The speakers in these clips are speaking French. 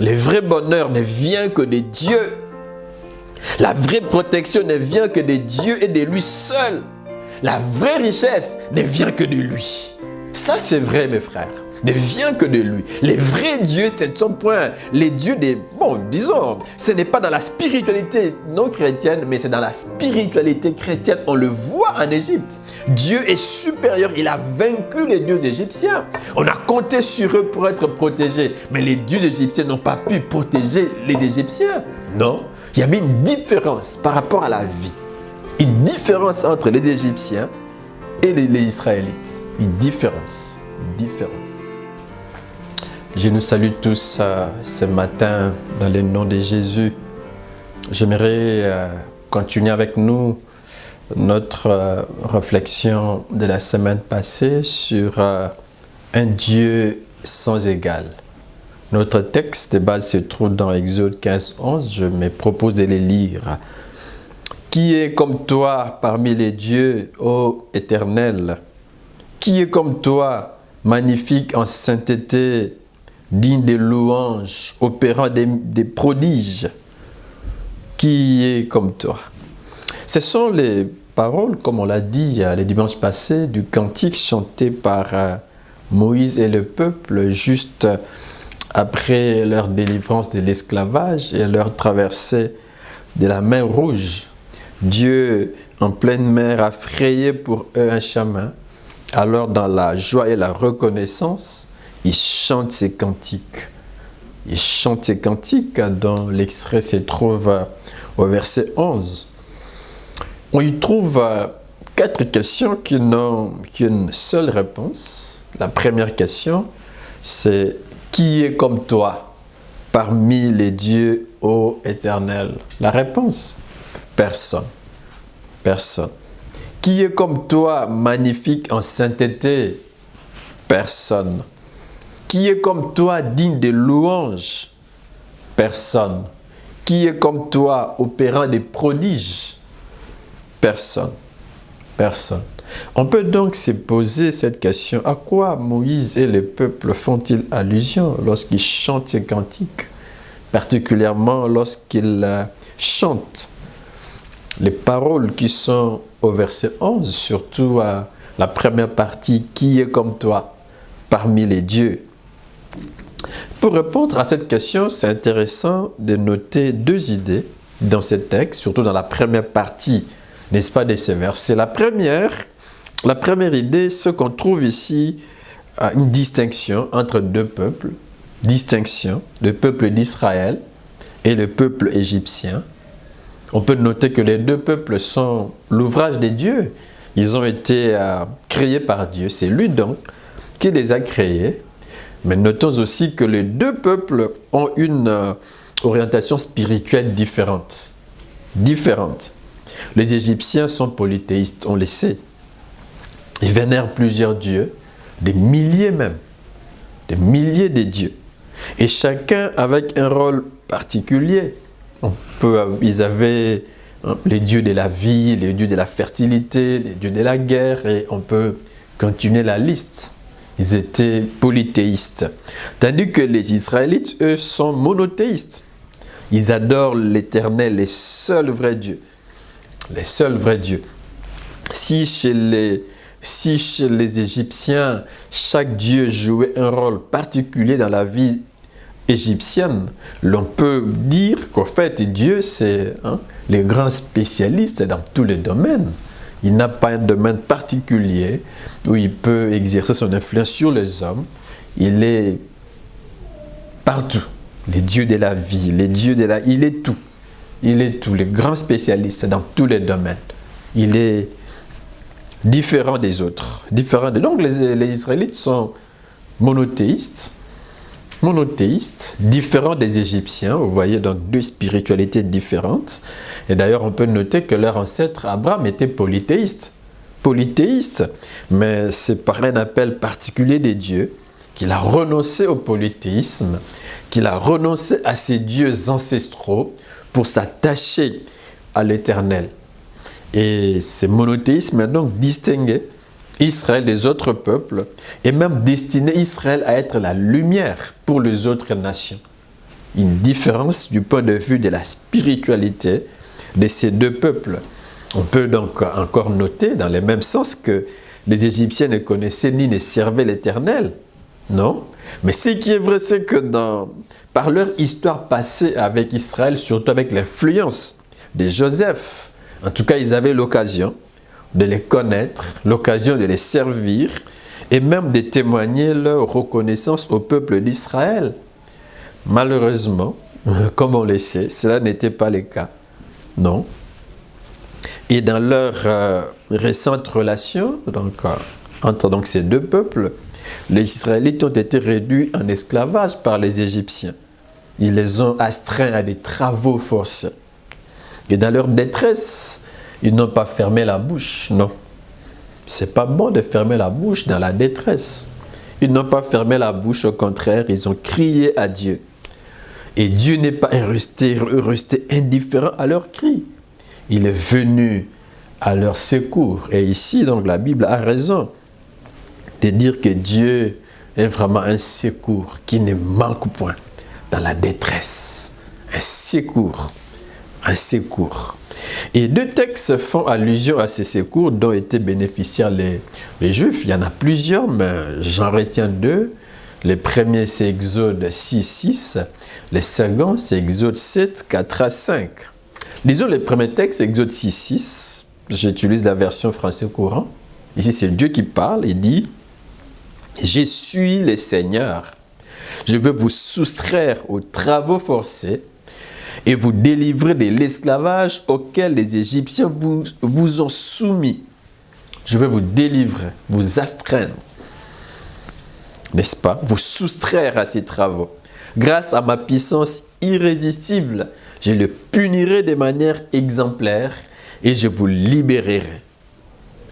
Le vrai bonheur ne vient que de Dieu. La vraie protection ne vient que de Dieu et de lui seul. La vraie richesse ne vient que de lui. Ça, c'est vrai, mes frères. Ne vient que de lui. Les vrais dieux, c'est son point. Les dieux des... Bon, disons, ce n'est pas dans la spiritualité non chrétienne, mais c'est dans la spiritualité chrétienne. On le voit en Égypte. Dieu est supérieur. Il a vaincu les dieux égyptiens. On a compté sur eux pour être protégés. Mais les dieux égyptiens n'ont pas pu protéger les Égyptiens. Non. Il y avait une différence par rapport à la vie. Une différence entre les Égyptiens et les Israélites. Une différence. Une différence. Je nous salue tous ce matin dans le nom de Jésus. J'aimerais continuer avec nous notre réflexion de la semaine passée sur un Dieu sans égal. Notre texte de base se trouve dans Exode 15, 11. Je me propose de les lire. Qui est comme toi parmi les dieux, ô Éternel? Qui est comme toi, magnifique en sainteté, digne de louanges, opérant des prodiges? Qui est comme toi? Ce sont les paroles, comme on l'a dit le dimanche passé, du cantique chanté par Moïse et le peuple juste après leur délivrance de l'esclavage et leur traversée de la mer Rouge. Dieu, en pleine mer, a frayé pour eux un chemin. Alors, dans la joie et la reconnaissance, ils chantent ces cantiques. Ils chantent ces cantiques dont l'extrait se trouve au verset 11. On y trouve 4 questions qui n'ont qu'une seule réponse. La première question, c'est « Qui est comme toi parmi les dieux, ô Éternel ?» La réponse, personne. Personne. Qui est comme toi, magnifique en sainteté? Personne. Qui est comme toi, digne de louanges? Personne. Qui est comme toi, opérant des prodiges? Personne. Personne. On peut donc se poser cette question. À quoi Moïse et le peuple font-ils allusion lorsqu'ils chantent ces cantiques? Particulièrement lorsqu'ils chantent les paroles qui sont au verset 11, surtout la première partie, « Qui est comme toi parmi les dieux ?» Pour répondre à cette question, c'est intéressant de noter 2 idées dans ce texte, surtout dans la première partie, n'est-ce pas, de ces versets. La première idée, c'est qu'on trouve ici une distinction entre 2 peuples, distinction, le peuple d'Israël et le peuple égyptien. On peut noter que les 2 peuples sont l'ouvrage de Dieu. Ils ont été créés par Dieu. C'est lui donc qui les a créés. Mais notons aussi que les 2 peuples ont une orientation spirituelle différente. Les Égyptiens sont polythéistes, on le sait. Ils vénèrent plusieurs dieux, des milliers même, des milliers de dieux. Et chacun avec un rôle particulier. Ils avaient les dieux de la vie, les dieux de la fertilité, les dieux de la guerre, et on peut continuer la liste. Ils étaient polythéistes. Tandis que les Israélites, eux, sont monothéistes. Ils adorent l'Éternel, les seuls vrais dieux. Les seuls vrais dieux. Si chez les Égyptiens, chaque dieu jouait un rôle particulier dans la vie égyptienne, l'on peut dire qu'en fait, Dieu, c'est le grand spécialiste dans tous les domaines. Il n'a pas un domaine particulier où il peut exercer son influence sur les hommes. Il est partout. Les dieux de la vie, il est tout. Il est tout, le grand spécialiste dans tous les domaines. Il est différent des autres. Donc les Israélites sont monothéistes, différents des Égyptiens. Vous voyez donc 2 spiritualités différentes. Et d'ailleurs, on peut noter que leur ancêtre Abraham était polythéiste. Mais c'est par un appel particulier des dieux qu'il a renoncé au polythéisme, qu'il a renoncé à ses dieux ancestraux pour s'attacher à l'Éternel. Et ce monothéisme a donc distingué Israël des autres peuples et même destiné Israël à être la lumière pour les autres nations. une différence du point de vue de la spiritualité de ces deux peuples. On peut donc encore noter dans le même sens que les Égyptiens ne connaissaient ni ne servaient l'Éternel. Non. Mais ce qui est vrai, c'est que par leur histoire passée avec Israël, surtout avec l'influence de Joseph, en tout cas, ils avaient l'occasion de les connaître, l'occasion de les servir et même de témoigner leur reconnaissance au peuple d'Israël. Malheureusement, comme on le sait, cela n'était pas le cas. Non. Et dans leur récente relation entre ces deux peuples, les Israélites ont été réduits en esclavage par les Égyptiens. Ils les ont astreints à des travaux forcés. Et dans leur détresse, ils n'ont pas fermé la bouche, non. C'est pas bon de fermer la bouche dans la détresse. Ils n'ont pas fermé la bouche, au contraire, ils ont crié à Dieu. Et Dieu n'est pas resté indifférent à leurs cris. Il est venu à leur secours. Et ici, donc, la Bible a raison de dire que Dieu est vraiment un secours qui ne manque point dans la détresse. Un secours. Un secours. Et deux textes font allusion à ces secours dont étaient bénéficiaires les Juifs. Il y en a plusieurs, mais j'en retiens deux. Le premier, c'est Exode 6, 6. Le second, c'est Exode 7, 4 à 5. Lisons le premier texte, Exode 6, 6. J'utilise la version français courant. Ici, c'est Dieu qui parle. Il dit « Je suis le Seigneur. Je veux vous soustraire aux travaux forcés et vous délivrer de l'esclavage auquel les Égyptiens vous ont soumis. Je veux vous délivrer, vous astreindre. N'est-ce pas? Vous soustraire à ces travaux. Grâce à ma puissance irrésistible, je le punirai de manière exemplaire et je vous libérerai. »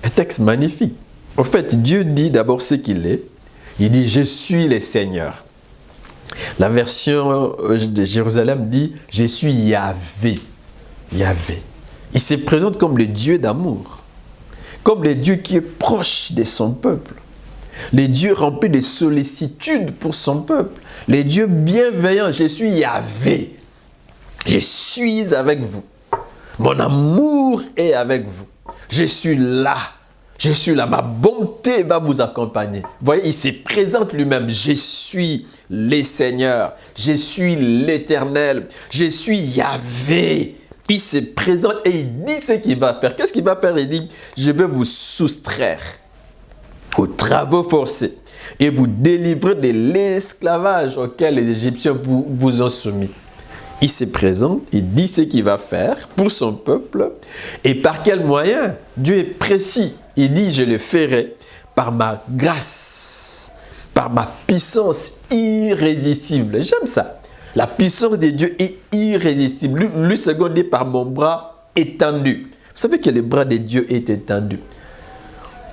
Un texte magnifique. En fait, Dieu dit d'abord ce qu'il est. Il dit « Je suis le Seigneur ». La version de Jérusalem dit « Je suis Yahvé ». Yahvé. Il se présente comme le Dieu d'amour, comme le Dieu qui est proche de son peuple, le Dieu rempli de sollicitude pour son peuple, le Dieu bienveillant. Je suis Yahvé. Je suis avec vous. Mon amour est avec vous. Je suis là. Je suis là. Ma bonté va vous accompagner. Vous voyez, il se présente lui-même. Je suis le Seigneur. Je suis l'Éternel. Je suis Yahvé. Il se présente et il dit ce qu'il va faire. Qu'est-ce qu'il va faire? Il dit, je vais vous soustraire aux travaux forcés et vous délivrer de l'esclavage auquel les Égyptiens vous ont soumis. Il se présente, il dit ce qu'il va faire pour son peuple et par quel moyen. Dieu est précis. Il dit, je le ferai par ma grâce, par ma puissance irrésistible. J'aime ça. La puissance de Dieu est irrésistible. Lui second dit par mon bras étendu. Vous savez que le bras de Dieu est étendu.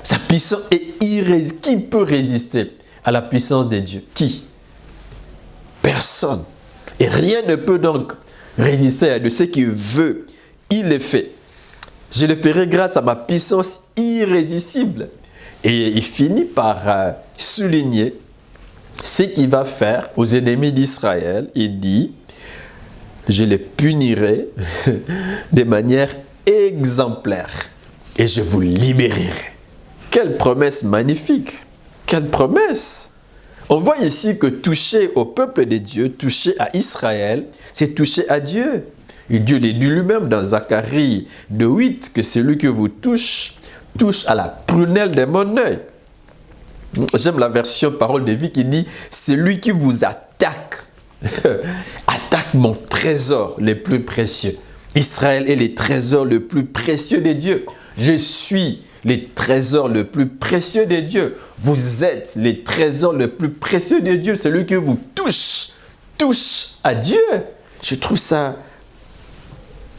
Sa puissance est irrésistible. Qui peut résister à la puissance de Dieu? Qui? Personne. Et rien ne peut donc résister à Dieu. Ce qu'il veut, il le fait. Je le ferai grâce à ma puissance irrésistible. Et il finit par souligner ce qu'il va faire aux ennemis d'Israël. Il dit, je les punirai de manière exemplaire et je vous libérerai. Quelle promesse magnifique! Quelle promesse! On voit ici que toucher au peuple de Dieu, toucher à Israël, c'est toucher à Dieu. Et Dieu le dit lui-même dans Zacharie 2:8 que celui que vous touche à la prunelle de mon œil. J'aime la version parole de vie qui dit « Celui qui vous attaque, attaque mon trésor le plus précieux. » Israël est le trésor le plus précieux de Dieu. Je suis le trésor le plus précieux de Dieu. Vous êtes le trésor le plus précieux de Dieu. Celui qui vous touche à Dieu. Je trouve ça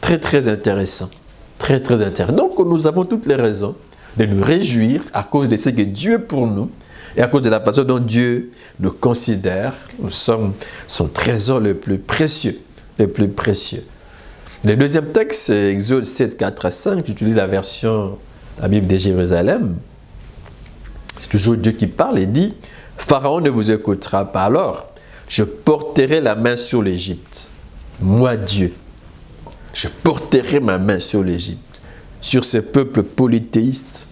très, très intéressant. Très, très intéressant. Donc, nous avons toutes les raisons de nous réjouir à cause de ce que Dieu est pour nous et à cause de la façon dont Dieu nous considère. Nous sommes son trésor le plus précieux. Le plus précieux. Le deuxième texte, c'est Exode 7, 4 à 5. J'utilise la Bible de Jérusalem. C'est toujours Dieu qui parle et dit « Pharaon ne vous écoutera pas alors. je porterai la main sur l'Égypte. Moi, Dieu, je porterai ma main sur l'Égypte, sur ce peuple polythéiste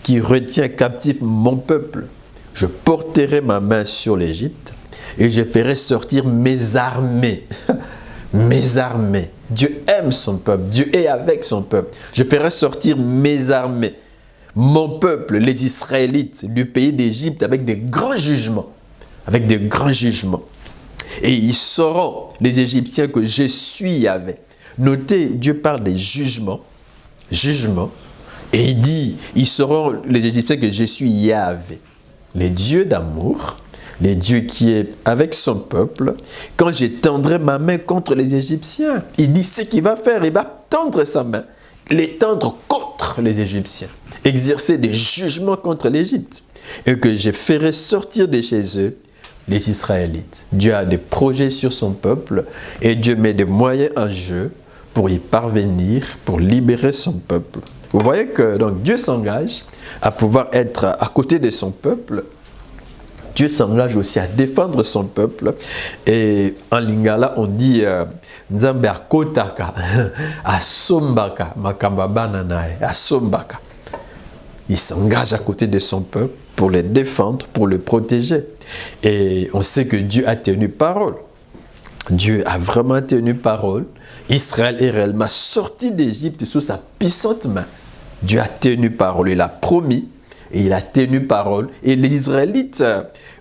qui retient captif mon peuple. Je porterai ma main sur l'Égypte et je ferai sortir mes armées. Mes armées. Dieu aime son peuple. Dieu est avec son peuple. Je ferai sortir mes armées. Mon peuple, les Israélites, du pays d'Égypte avec des grands jugements. Avec des grands jugements. Et ils sauront, les Égyptiens, que je suis Yahvé. Notez, Dieu parle des jugements. Jugements. Et il dit, ils sauront, les Égyptiens, que je suis Yahvé. Les dieux d'amour, les dieux qui est avec son peuple, quand j'étendrai ma main contre les Égyptiens, il dit ce qu'il va faire, il va tendre sa main, l'étendre contre les Égyptiens, exercer des jugements contre l'Égypte, et que je ferai sortir de chez eux les Israélites. Dieu a des projets sur son peuple, et Dieu met des moyens en jeu pour y parvenir, pour libérer son peuple. Vous voyez que donc, Dieu s'engage à pouvoir être à côté de son peuple. Dieu s'engage aussi à défendre son peuple. Et en lingala, on dit Nzambe akotaka, asombaka, makambaba nanae, asombaka. Il s'engage à côté de son peuple pour le défendre, pour le protéger. Et on sait que Dieu a tenu parole. Dieu a vraiment tenu parole. Israël est réellement sorti d'Égypte sous sa puissante main. Dieu a tenu parole, il a promis et il a tenu parole. Et les Israélites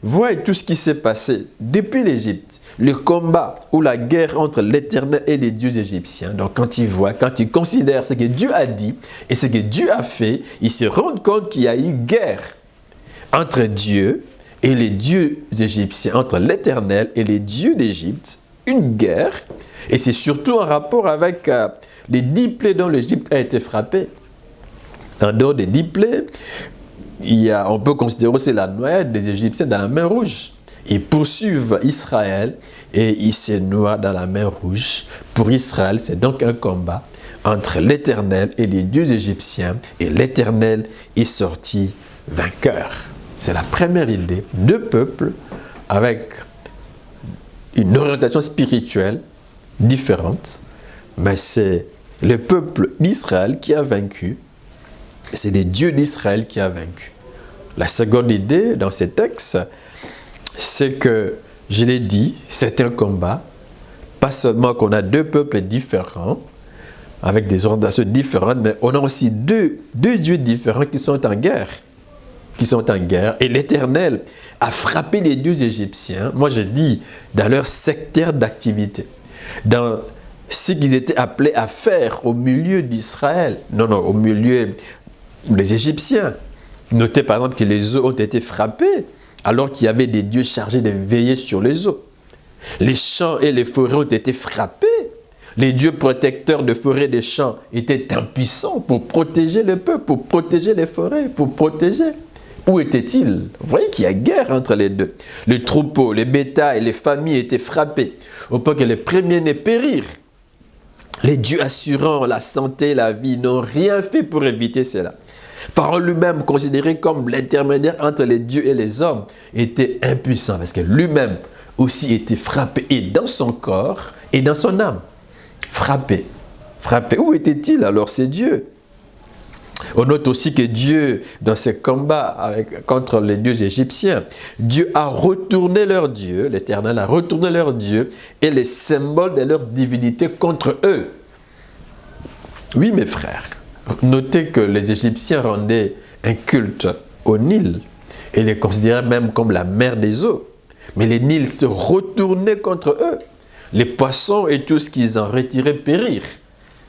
voient tout ce qui s'est passé depuis l'Égypte. Le combat ou la guerre entre l'Éternel et les dieux égyptiens. Donc quand ils voient, quand ils considèrent ce que Dieu a dit et ce que Dieu a fait, ils se rendent compte qu'il y a eu guerre entre Dieu et les dieux égyptiens, entre l'Éternel et les dieux d'Égypte. Une guerre, et c'est surtout en rapport avec les 10 plaies dont l'Égypte a été frappée. En dehors des 10 plaies, on peut considérer aussi la noyade des Égyptiens dans la mer Rouge. Ils poursuivent Israël et ils se noient dans la mer Rouge. Pour Israël, c'est donc un combat entre l'Éternel et les dieux égyptiens, et l'Éternel est sorti vainqueur. C'est la première idée. 2 peuples avec une orientation spirituelle différente, mais c'est le peuple d'Israël qui a vaincu. C'est les dieux d'Israël qui a vaincu. La seconde idée dans ces textes, c'est que, je l'ai dit, c'est un combat, pas seulement qu'on a 2 peuples différents, avec des orientations différentes, mais on a aussi deux dieux différents qui sont en guerre. Et l'Éternel a frappé les dieux égyptiens, moi je dis, dans leur secteur d'activité, dans ce qu'ils étaient appelés à faire au milieu d'Israël, au milieu des Égyptiens. Notez par exemple que les eaux ont été frappées, alors qu'il y avait des dieux chargés de veiller sur les eaux. Les champs et les forêts ont été frappés. Les dieux protecteurs de forêts et des champs étaient impuissants pour protéger le peuple, pour protéger les forêts, pour protéger. Où étaient-ils? Vous voyez qu'il y a guerre entre les deux. Les troupeaux, les bétails, les familles étaient frappés, au point que les premiers-nés périrent. Les dieux assurant la santé et la vie n'ont rien fait pour éviter cela. Pharaon lui-même, considéré comme l'intermédiaire entre les dieux et les hommes, était impuissant, parce que lui-même aussi était frappé, et dans son corps et dans son âme. Frappé. Où était-il alors ces dieux? On note aussi que Dieu, dans ses combats contre les dieux égyptiens, Dieu a retourné leurs dieux, l'Éternel a retourné leurs dieux et les symboles de leur divinité contre eux. Oui, mes frères, notez que les Égyptiens rendaient un culte au Nil et les considéraient même comme la mère des eaux. Mais les Nils se retournaient contre eux. Les poissons et tout ce qu'ils en retiraient périrent.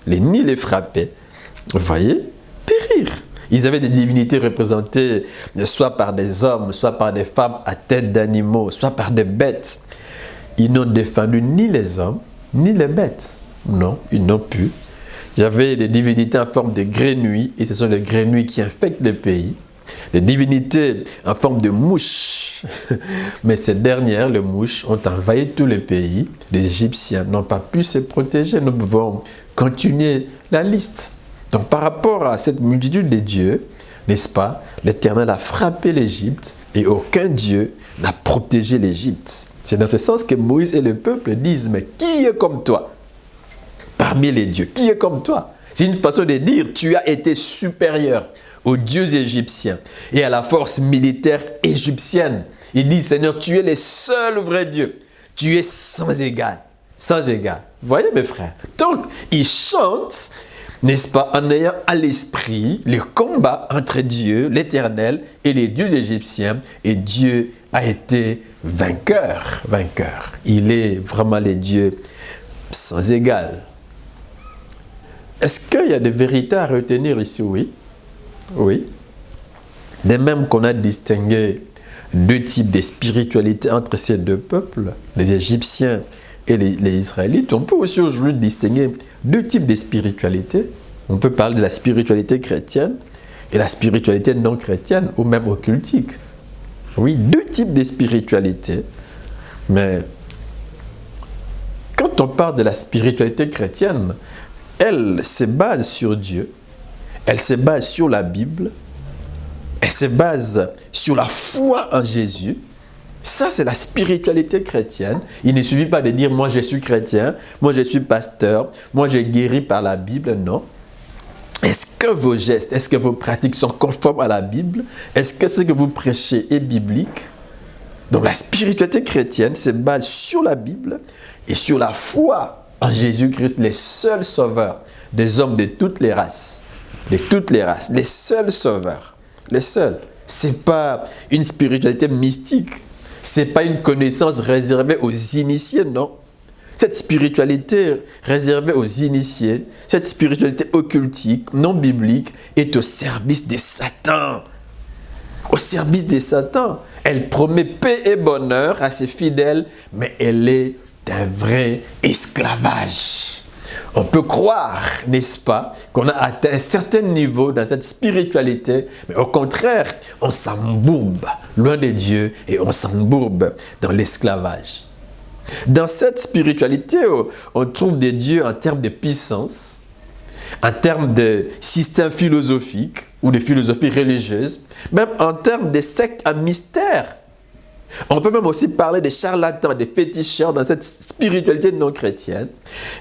Les Nils les frappaient. Vous voyez? Périr. Ils avaient des divinités représentées soit par des hommes, soit par des femmes à tête d'animaux, soit par des bêtes. Ils n'ont défendu ni les hommes, ni les bêtes. Non, ils n'ont pu. Il y avait des divinités en forme de grenouilles, et ce sont les grenouilles qui infectent le pays. Des divinités en forme de mouches. Mais ces dernières, les mouches, ont envahi tous les pays. Les Égyptiens n'ont pas pu se protéger. Nous pouvons continuer la liste. Donc par rapport à cette multitude de dieux, n'est-ce pas, l'Éternel a frappé l'Égypte Et aucun Dieu n'a protégé l'Égypte. C'est dans ce sens que Moïse et le peuple disent, mais qui est comme toi parmi les dieux? Qui est comme toi? C'est une façon de dire, tu as été supérieur aux dieux égyptiens et à la force militaire égyptienne. Il dit, Seigneur, tu es le seul vrai Dieu. Tu es sans égal. Sans égal. Vous voyez mes frères? Donc, ils chantent, n'est-ce pas, en ayant à l'esprit le combat entre Dieu, l'Éternel, et les dieux égyptiens. Et Dieu a été vainqueur. Vainqueur. Il est vraiment le Dieu sans égal. Est-ce qu'il y a des vérités à retenir ici? Oui. Oui. De même qu'on a distingué deux types de spiritualité entre ces deux peuples, les Égyptiens et les Israélites, on peut aussi aujourd'hui distinguer deux types de spiritualité. On peut parler de la spiritualité chrétienne et la spiritualité non chrétienne ou même occultique. Oui, deux types de spiritualité. Mais quand on parle de la spiritualité chrétienne, elle se base sur Dieu, elle se base sur la Bible, elle se base sur la foi en Jésus. Ça, c'est la spiritualité chrétienne. Il ne suffit pas de dire, moi je suis chrétien, moi je suis pasteur, moi je guéris par la Bible. Non. Est-ce que vos gestes, est-ce que vos pratiques sont conformes à la Bible? Est-ce que ce que vous prêchez est biblique? Donc la spiritualité chrétienne se base sur la Bible et sur la foi en Jésus-Christ, le seul sauveur des hommes de toutes les races. De toutes les races. Les seuls sauveurs. Les seuls. Ce n'est pas une spiritualité mystique. Ce n'est pas une connaissance réservée aux initiés, non. Cette spiritualité réservée aux initiés, cette spiritualité occultique, non biblique, est au service de Satan. Au service de Satan. Elle promet paix et bonheur à ses fidèles, mais elle est d'un vrai esclavage. On peut croire, n'est-ce pas, qu'on a atteint un certain niveau dans cette spiritualité, mais au contraire, on s'embourbe loin de Dieu et on s'embourbe dans l'esclavage. Dans cette spiritualité, on trouve des dieux en termes de puissance, en termes de système philosophique ou de philosophie religieuse, même en termes de sectes à mystère. On peut même aussi parler des charlatans, des féticheurs dans cette spiritualité non chrétienne.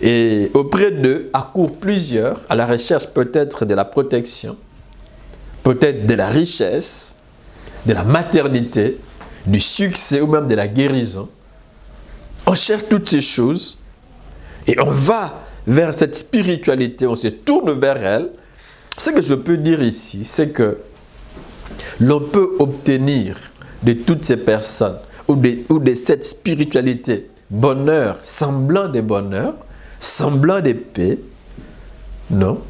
Et auprès d'eux accourent plusieurs à la recherche peut-être de la protection, peut-être de la richesse, de la maternité, du succès ou même de la guérison. On cherche toutes ces choses et on va vers cette spiritualité, on se tourne vers elle. Ce que je peux dire ici, c'est que l'on peut obtenir de toutes ces personnes ou de cette spiritualité bonheur, semblant de bonheur, semblant de paix. Non.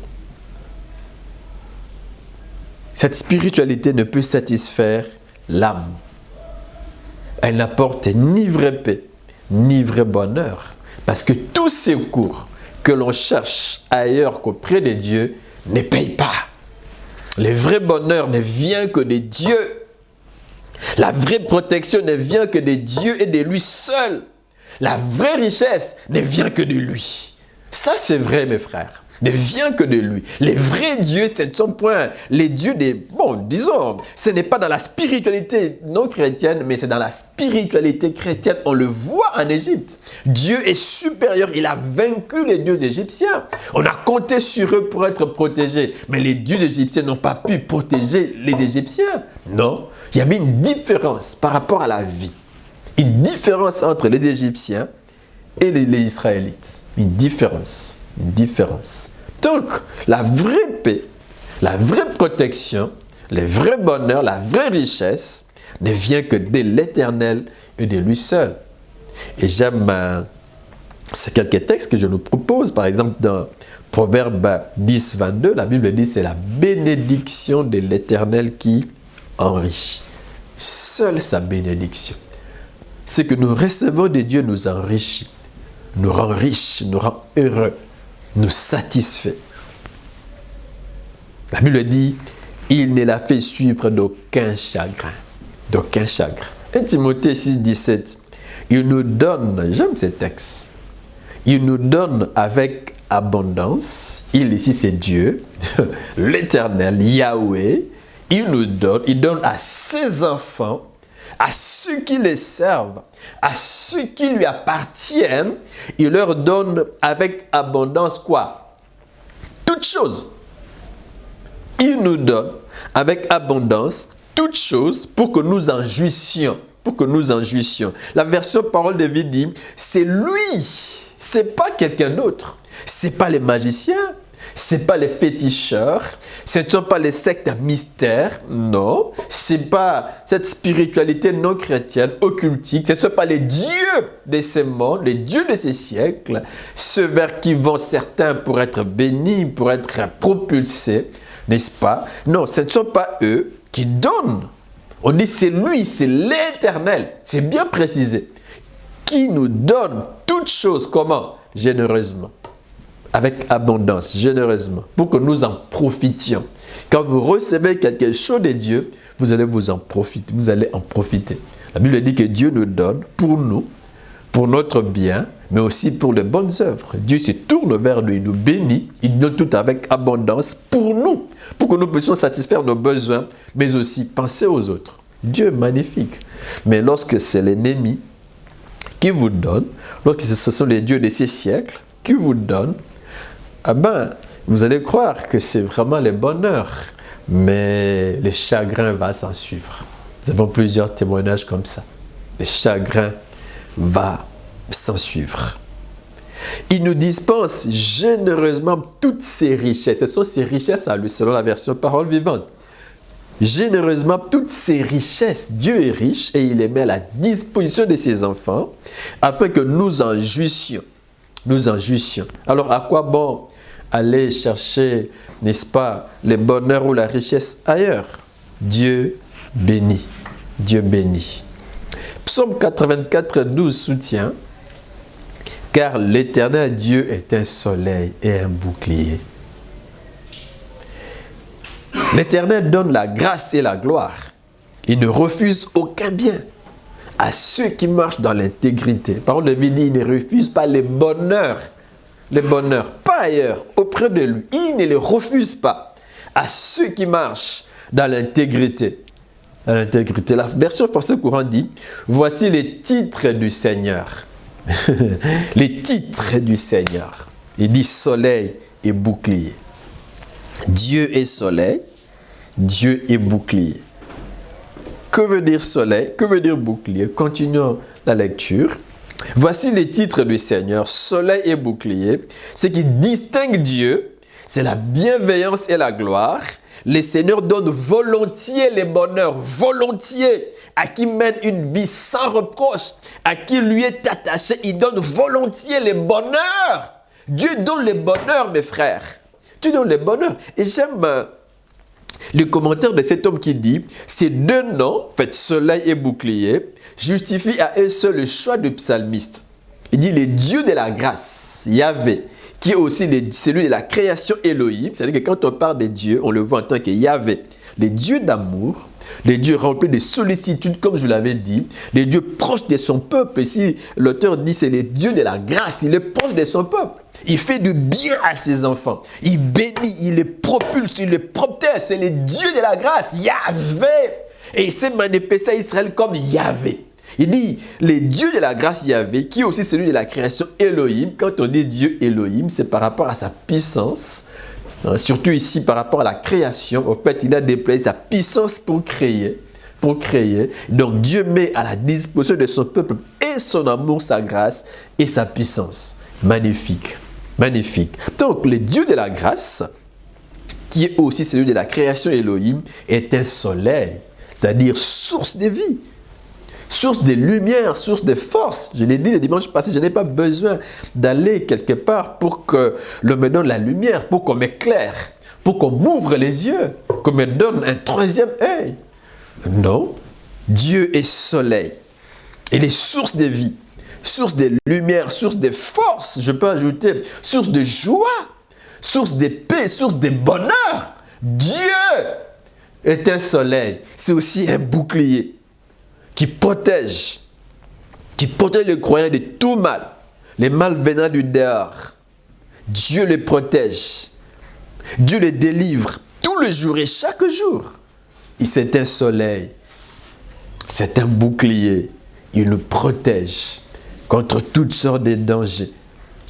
Cette spiritualité ne peut satisfaire l'âme. Elle n'apporte ni vraie paix, ni vrai bonheur. Parce que tous ces cours que l'on cherche ailleurs qu'auprès de Dieu ne payent pas. Le vrai bonheur ne vient que de Dieu. La vraie protection ne vient que de Dieu et de lui seul. La vraie richesse ne vient que de lui. Ça, c'est vrai, mes frères. Ne vient que de lui. Les vrais dieux, ce ne sont point les dieux des... Bon, disons, ce n'est pas dans la spiritualité non chrétienne, mais c'est dans la spiritualité chrétienne. On le voit en Égypte. Dieu est supérieur. Il a vaincu les dieux égyptiens. On a compté sur eux pour être protégés. Mais les dieux égyptiens n'ont pas pu protéger les Égyptiens. Non. Il y avait une différence par rapport à la vie. Une différence entre les Égyptiens et les Israélites. Une différence. Une différence. Donc, la vraie paix, la vraie protection, le vrai bonheur, la vraie richesse ne vient que de l'Éternel et de lui seul. Et j'aime ces quelques textes que je nous propose. Par exemple, dans Proverbe 10, 22, la Bible dit c'est la bénédiction de l'Éternel qui enrichit. Seule sa bénédiction. Ce que nous recevons de Dieu nous enrichit, nous rend riches, nous rend heureux, nous satisfait. La Bible dit, il ne l'a fait suivre d'aucun chagrin. D'aucun chagrin. 1 Timothée 6, 17, il nous donne, j'aime ce texte, il nous donne avec abondance, il ici c'est Dieu, l'Éternel, Yahweh, il donne à ses enfants À ceux qui les servent, à ceux qui lui appartiennent, il leur donne avec abondance quoi? Toutes choses. Il nous donne avec abondance toutes choses pour que nous en jouissions. Pour que nous en jouissions. La version Parole de vie dit, c'est lui, c'est pas quelqu'un d'autre. C'est pas les magiciens, c'est pas les féticheurs, ce ne sont pas les sectes mystères, non. C'est pas cette spiritualité non chrétienne, occultique, ce ne sont pas les dieux de ces mondes, les dieux de ces siècles, ceux vers qui vont certains pour être bénis, pour être propulsés, n'est-ce pas? Non, ce ne sont pas eux qui donnent. On dit c'est lui, c'est l'Éternel, c'est bien précisé, qui nous donne toutes choses, comment? Généreusement. Avec abondance, généreusement, pour que nous en profitions. Quand vous recevez quelque chose de Dieu, vous allez vous en profiter, vous allez en profiter. La Bible dit que Dieu nous donne pour nous, pour notre bien, mais aussi pour les bonnes œuvres. Dieu se tourne vers nous, il nous bénit, il nous donne tout avec abondance pour nous, pour que nous puissions satisfaire nos besoins, mais aussi penser aux autres. Dieu est magnifique. Mais lorsque c'est l'ennemi qui vous donne, lorsque ce sont les dieux de ces siècles qui vous donnent, ah ben, vous allez croire que c'est vraiment le bonheur, mais le chagrin va s'en suivre. Nous avons plusieurs témoignages comme ça. Le chagrin va s'en suivre. Il nous dispense généreusement toutes ses richesses. Ce sont ses richesses à lui, selon la version Parole vivante. Généreusement toutes ses richesses. Dieu est riche et il les met à la disposition de ses enfants afin que nous en jouissions. Nous en jouissions. Alors, à quoi bon aller chercher, n'est-ce pas, le bonheur ou la richesse ailleurs? Dieu bénit. Dieu bénit. Psaume 84, 12 soutient, car l'Éternel Dieu est un soleil et un bouclier. L'Éternel donne la grâce et la gloire. Il ne refuse aucun bien à ceux qui marchent dans l'intégrité. Parole de vie dit, il ne refuse pas les bonheurs, pas ailleurs, auprès de lui. Il ne les refuse pas à ceux qui marchent dans l'intégrité. Dans l'intégrité. La version française courante dit, voici les titres du Seigneur. Les titres du Seigneur. Il dit soleil et bouclier. Dieu est soleil, Dieu est bouclier. Que veut dire soleil? Que veut dire bouclier? Continuons la lecture. Voici les titres du Seigneur, soleil et bouclier. Ce qui distingue Dieu, c'est la bienveillance et la gloire. Le Seigneur donne volontiers les bonheurs, volontiers, à qui mène une vie sans reproche, à qui lui est attaché. Il donne volontiers les bonheurs. Dieu donne les bonheurs, mes frères. Dieu donne les bonheurs. Et j'aime le commentaire de cet homme qui dit, ces deux noms, en fait, soleil et bouclier, justifient à eux seuls le choix du psalmiste. Il dit, les dieux de la grâce, Yahvé, qui est aussi celui de la création Elohim, c'est-à-dire que quand on parle des dieux, on le voit en tant que Yahvé, les dieux d'amour, les dieux remplis de sollicitude, comme je l'avais dit, les dieux proches de son peuple. Ici, l'auteur dit, c'est les dieux de la grâce, il est proche de son peuple. Il fait du bien à ses enfants. Il bénit, il les propulse, il les protège. C'est les dieux de la grâce, Yahvé. Et il s'est manifesté à Israël comme Yahvé. Il dit, les dieux de la grâce Yahvé, qui est aussi celui de la création Elohim. Quand on dit Dieu Elohim, c'est par rapport à sa puissance. Surtout ici, par rapport à la création. En fait, il a déployé sa puissance pour créer. Donc, Dieu met à la disposition de son peuple et son amour, sa grâce et sa puissance. Magnifique. Magnifique. Donc, le Dieu de la grâce, qui est aussi celui de la création Elohim, est un soleil, c'est-à-dire source de vie, source de lumière, source de force. Je l'ai dit le dimanche passé, je n'ai pas besoin d'aller quelque part pour que l'on me donne la lumière, pour qu'on m'éclaire, pour qu'on m'ouvre les yeux, qu'on me donne un troisième œil. Non, Dieu est soleil. Il est source de vie. Source de lumière, source de force, je peux ajouter, source de joie, source de paix, source de bonheur. Dieu est un soleil, c'est aussi un bouclier qui protège le croyant de tout mal, les mal venant du dehors. Dieu les protège, Dieu les délivre tout le jour et chaque jour. Et c'est un soleil. C'est un bouclier. Il nous protège contre toutes sortes de dangers.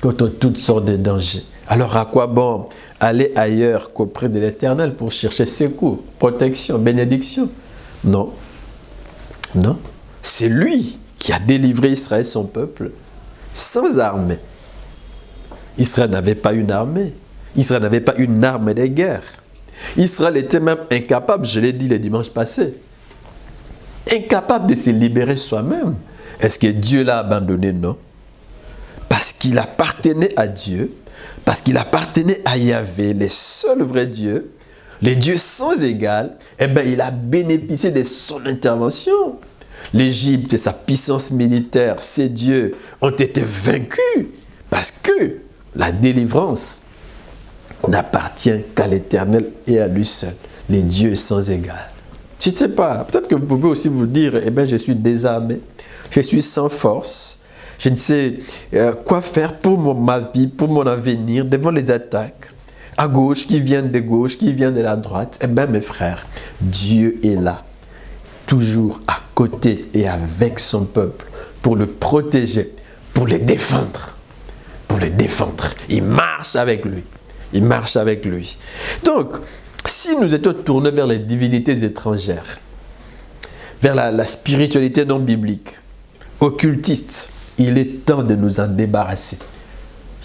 Contre toutes sortes de dangers. Alors à quoi bon aller ailleurs qu'auprès de l'Éternel pour chercher secours, protection, bénédiction? Non. Non. C'est lui qui a délivré Israël, son peuple, sans armée. Israël n'avait pas une armée. Israël n'avait pas une arme de guerre. Israël était même incapable, je l'ai dit le dimanche passé, incapable de se libérer soi-même. Est-ce que Dieu l'a abandonné? Non. Parce qu'il appartenait à Dieu, parce qu'il appartenait à Yahvé, le seul vrai Dieu, le Dieu sans égal, eh bien, il a bénéficié de son intervention. L'Égypte et sa puissance militaire, ses dieux, ont été vaincus parce que la délivrance n'appartient qu'à l'Éternel et à lui seul, les dieux sans égal. Je ne sais pas, peut-être que vous pouvez aussi vous dire, eh bien, je suis désarmé, je suis sans force, je ne sais quoi faire pour ma vie, pour mon avenir, devant les attaques à gauche, qui viennent de gauche, qui viennent de la droite. Eh bien, mes frères, Dieu est là, toujours à côté et avec son peuple, pour le protéger, pour le défendre. Pour le défendre. Il marche avec lui. Il marche avec lui. Donc, si nous étions tournés vers les divinités étrangères, vers la spiritualité non biblique, occultiste, il est temps de nous en débarrasser.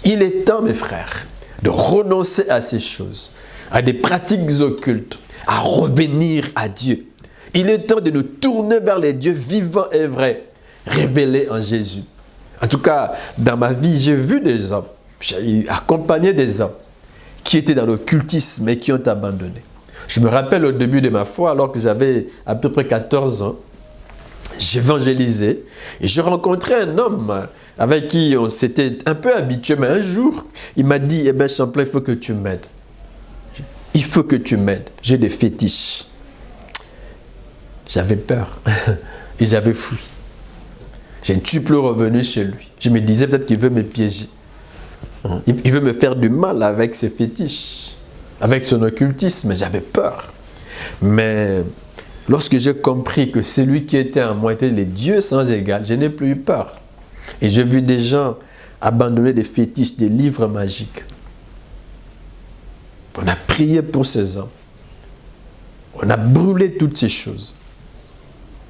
Il est temps, mes frères, de renoncer à ces choses, à des pratiques occultes, à revenir à Dieu. Il est temps de nous tourner vers les dieux vivants et vrais, révélés en Jésus. En tout cas, dans ma vie, j'ai vu des hommes, j'ai accompagné des hommes qui étaient dans l'occultisme et qui ont abandonné. Je me rappelle au début de ma foi, alors que j'avais à peu près 14 ans, j'évangélisais et je rencontrais un homme avec qui on s'était un peu habitué, mais un jour, il m'a dit, eh bien Champlain, il faut que tu m'aides. Il faut que tu m'aides. J'ai des fétiches. J'avais peur et j'avais fui. Je ne suis plus revenu chez lui. Je me disais peut-être qu'il veut me piéger. Il veut me faire du mal avec ses fétiches, avec son occultisme. J'avais peur. Mais lorsque j'ai compris que celui qui était en moi était les dieux sans égal, je n'ai plus eu peur. Et j'ai vu des gens abandonner des fétiches, des livres magiques. On a prié pour ces hommes. On a brûlé toutes ces choses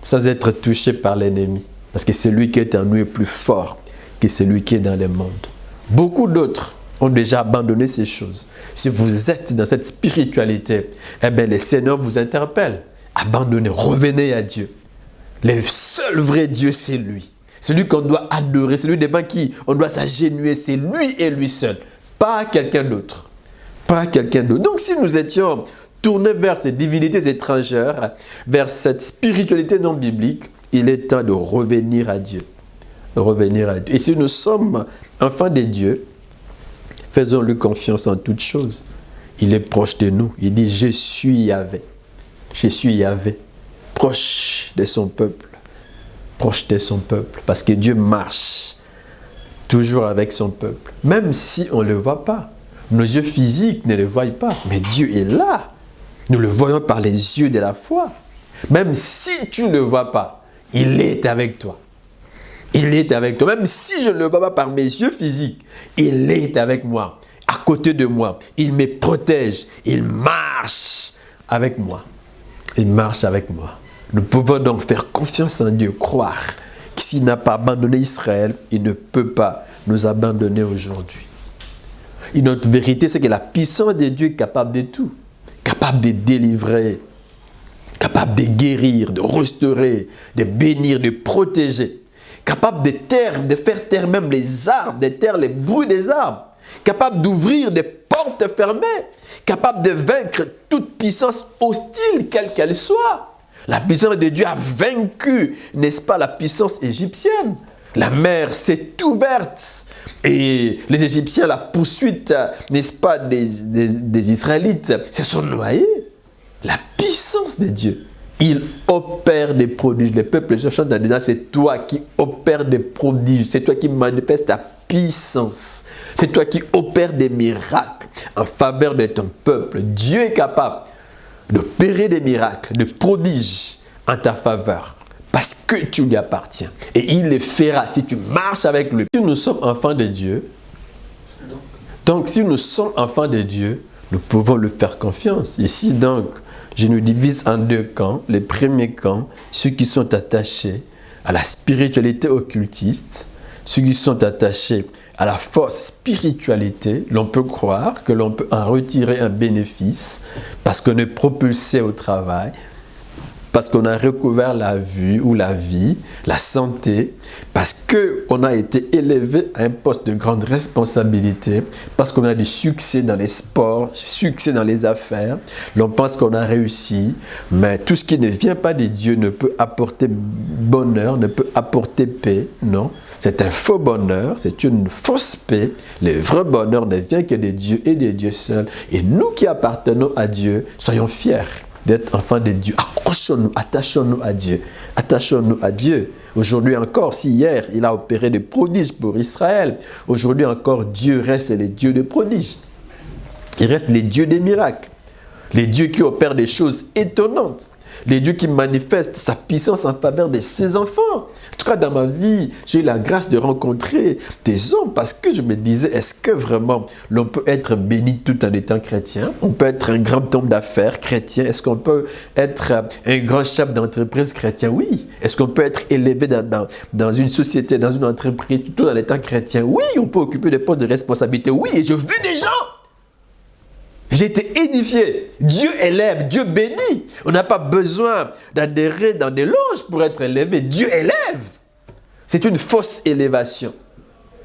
sans être touché par l'ennemi. Parce que celui qui est en nous est plus fort que celui qui est dans le monde. Beaucoup d'autres ont déjà abandonné ces choses. Si vous êtes dans cette spiritualité, eh bien, le Seigneur vous interpelle. Abandonnez, revenez à Dieu. Le seul vrai Dieu, c'est lui. Celui qu'on doit adorer, celui devant qui on doit s'agenouiller, c'est lui et lui seul. Pas quelqu'un d'autre. Pas quelqu'un d'autre. Donc si nous étions tournés vers ces divinités étrangères, vers cette spiritualité non biblique, il est temps de revenir à Dieu. Revenir à Dieu. Et si nous sommes enfants de Dieu, faisons-lui confiance en toutes choses. Il est proche de nous. Il dit, je suis Yahvé. Je suis Yahvé. Proche de son peuple. Proche de son peuple. Parce que Dieu marche toujours avec son peuple. Même si on ne le voit pas. Nos yeux physiques ne le voient pas. Mais Dieu est là. Nous le voyons par les yeux de la foi. Même si tu ne le vois pas, il est avec toi. Il est avec toi. Même si je ne le vois pas par mes yeux physiques, il est avec moi, à côté de moi. Il me protège. Il marche avec moi. Il marche avec moi. Nous pouvons donc faire confiance en Dieu, croire que s'il n'a pas abandonné Israël, il ne peut pas nous abandonner aujourd'hui. Une autre vérité, c'est que la puissance de Dieu est capable de tout. Capable de délivrer, capable de guérir, de restaurer, de bénir, de protéger. Capable de faire taire même les armes, de taire les bruits des armes. Capable d'ouvrir des portes fermées. Capable de vaincre toute puissance hostile, quelle qu'elle soit. La puissance de Dieu a vaincu, n'est-ce pas, la puissance égyptienne. La mer s'est ouverte. Et les Égyptiens, la poursuite, n'est-ce pas, des Israélites, se sont noyés. La puissance de Dieu. Il opère des prodiges. Les peuples se chantent en disant, c'est toi qui opères des prodiges. C'est toi qui manifestes ta puissance. C'est toi qui opères des miracles en faveur de ton peuple. Dieu est capable d'opérer des miracles, de prodiges en ta faveur. Parce que tu lui appartiens. Et il les fera si tu marches avec lui. Si nous sommes enfants de Dieu, donc si nous sommes enfants de Dieu, nous pouvons lui faire confiance. Ici donc, je nous divise en deux camps. Les premiers camps, ceux qui sont attachés à la spiritualité occultiste, ceux qui sont attachés à la fausse spiritualité, l'on peut croire que l'on peut en retirer un bénéfice parce qu'on est propulsé au travail, parce qu'on a recouvert la vue ou la vie, la santé, parce qu'on a été élevé à un poste de grande responsabilité, parce qu'on a du succès dans les sports, succès dans les affaires, l'on pense qu'on a réussi, mais tout ce qui ne vient pas de Dieu ne peut apporter bonheur, ne peut apporter paix, non. C'est un faux bonheur, c'est une fausse paix. Le vrai bonheur ne vient que de Dieu et de Dieu seul. Et nous qui appartenons à Dieu, soyons fiers d'être enfants de Dieu. Accrochons-nous, attachons-nous à Dieu. Attachons-nous à Dieu. Aujourd'hui encore, si hier, il a opéré des prodiges pour Israël, aujourd'hui encore, Dieu reste le Dieu des prodiges. Il reste le Dieu des miracles. Les dieux qui opèrent des choses étonnantes. Les dieux qui manifestent sa puissance en faveur de ses enfants. En tout cas, dans ma vie, j'ai eu la grâce de rencontrer des hommes parce que je me disais, est-ce que vraiment l'on peut être béni tout en étant chrétien? On peut être un grand homme d'affaires chrétien? Est-ce qu'on peut être un grand chef d'entreprise chrétien? Oui. Est-ce qu'on peut être élevé dans une société, dans une entreprise tout en étant chrétien? Oui. On peut occuper des postes de responsabilité? Oui. Et je vis des gens. J'ai été édifié. Dieu élève, Dieu bénit. On n'a pas besoin d'adhérer dans des loges pour être élevé. Dieu élève. C'est une fausse élévation.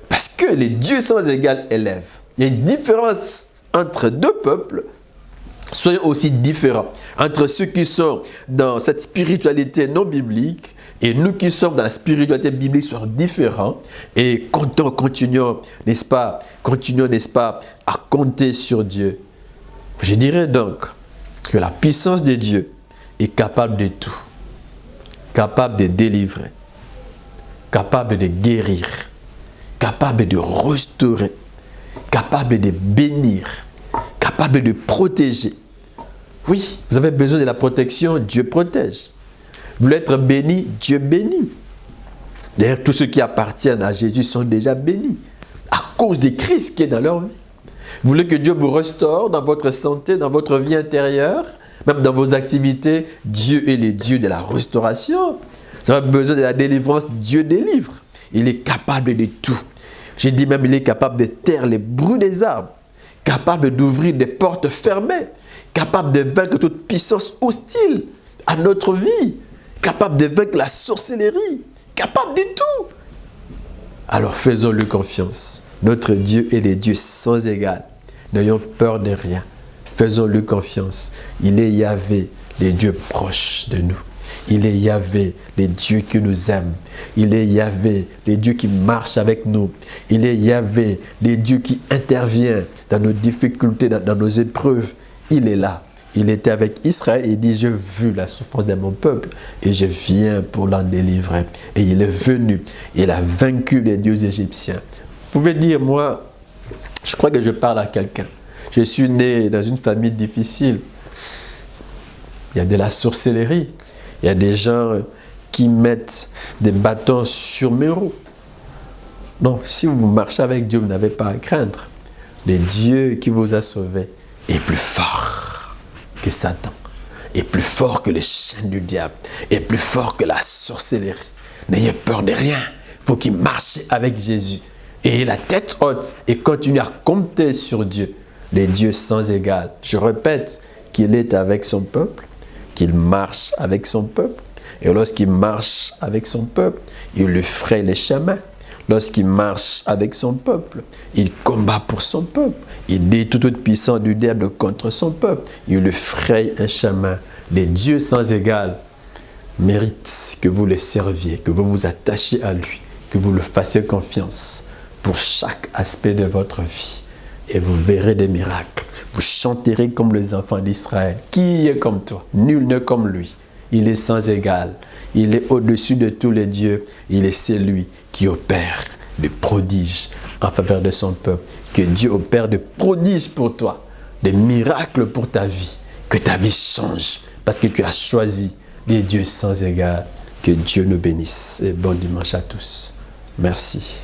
Parce que les dieux sans égal élèvent. Il y a une différence entre deux peuples. Soyons aussi différents. Entre ceux qui sont dans cette spiritualité non biblique et nous qui sommes dans la spiritualité biblique soyons différents. Et continuons, n'est-ce pas, à compter sur Dieu. Je dirais donc que la puissance de Dieu est capable de tout, capable de délivrer, capable de guérir, capable de restaurer, capable de bénir, capable de protéger. Oui, vous avez besoin de la protection, Dieu protège. Vous voulez être béni, Dieu bénit. D'ailleurs, tous ceux qui appartiennent à Jésus sont déjà bénis à cause du Christ qui est dans leur vie. Vous voulez que Dieu vous restaure dans votre santé, dans votre vie intérieure, même dans vos activités. Dieu est le Dieu de la restauration. Vous avez besoin de la délivrance, Dieu délivre. Il est capable de tout. J'ai dit même, il est capable de taire les bruits des armes, capable d'ouvrir des portes fermées, capable de vaincre toute puissance hostile à notre vie, capable de vaincre la sorcellerie, capable de tout. Alors faisons-lui confiance. Notre Dieu est le Dieu sans égal. N'ayons peur de rien. Faisons-lui confiance. Il est Yahvé, le Dieu proche de nous. Il est Yahvé, le Dieu qui nous aime. Il est Yahvé, le Dieu qui marche avec nous. Il est Yahvé, le Dieu qui intervient dans nos difficultés, dans nos épreuves. Il est là. Il était avec Israël et il dit, j'ai vu la souffrance de mon peuple et je viens pour l'en délivrer. Et il est venu. Il a vaincu les dieux égyptiens. Vous pouvez dire, moi, je crois que je parle à quelqu'un. Je suis né dans une famille difficile. Il y a de la sorcellerie. Il y a des gens qui mettent des bâtons sur mes roues. Non, si vous marchez avec Dieu, vous n'avez pas à craindre. Le Dieu qui vous a sauvé est plus fort que Satan, est plus fort que les chaînes du diable, est plus fort que la sorcellerie. N'ayez peur de rien. Il faut qu'il marche avec Jésus. Et la tête haute et continue à compter sur Dieu, les dieux sans égal. Je répète qu'il est avec son peuple, qu'il marche avec son peuple. Et lorsqu'il marche avec son peuple, il lui fraye les chemins. Lorsqu'il marche avec son peuple, il combat pour son peuple. Il détruit toute puissance du diable contre son peuple. Il lui fraye un chemin. Les dieux sans égal méritent que vous le serviez, que vous vous attachiez à lui, que vous le fassiez confiance pour chaque aspect de votre vie. Et vous verrez des miracles. Vous chanterez comme les enfants d'Israël. Qui est comme toi? Nul n'est comme lui. Il est sans égal. Il est au-dessus de tous les dieux. Il est celui qui opère des prodiges en faveur de son peuple. Que Dieu opère des prodiges pour toi, des miracles pour ta vie. Que ta vie change parce que tu as choisi les dieux sans égal. Que Dieu nous bénisse et bon dimanche à tous. Merci.